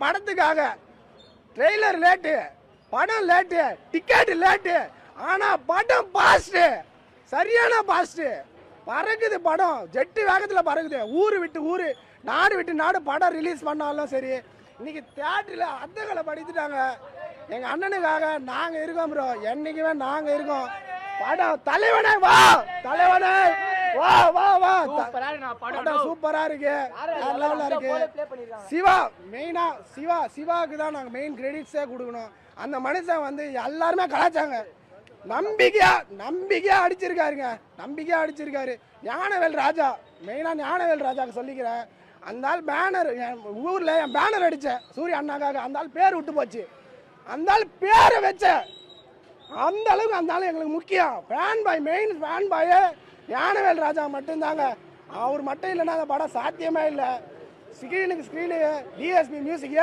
படத்துக்காக trailer late, படம் late, ticket late, ஆனா படம் பாஸ்ட், சரியான பாஸ்ட். பறக்குது படம், ஜெட்டு வேகத்துல பறக்குது. ஊரு விட்டு ஊரு, நாடு விட்டு நாடு படம் ரிலீஸ் பண்ணாலும் சரி. இன்னைக்கு தியேட்டர்ல அத்தகளை படித்துட்டாங்க. எங்க அண்ணனுக்காக நாங்க இருக்கோம் ப்ரோ, என்னைக்குமே நாங்க இருக்கோம். படம் தலைவனே வா, தலைவனே வா வா வா. படம் சூப்பரா இருக்கு, லெவலா இருக்கு. சிவா மெயினா, சிவாவுக்கு தான் நாங்க மெயின் கிரெடிட்ஸே கொடுக்கணும். அந்த மனுஷன் வந்து எல்லாருமே கலாச்சாங்க. நம்பிக்கையா அடிச்சிருக்காரு. ஞானவேல் ராஜா, மெயினா ஞானவேல் ராஜாக்கு சொல்லிக்கிறேன். அந்த ஆள் பேனர், ஊர்ல என் பேனர் அடிச்சேன் சூரிய அண்ணாக்காக. அந்த ஆள் பேர் விட்டு போச்சு, அந்த ஆள் பேரை வச்ச. அந்த அளவுக்கு அந்த ஆள் எங்களுக்கு முக்கியம். Fan boy, main fan boy Gnanavel Raja மட்டும்தாங்க. அவர் மட்டும் இல்லைன்னா அந்த படம் சாத்தியமே இல்லை. Screen DSP music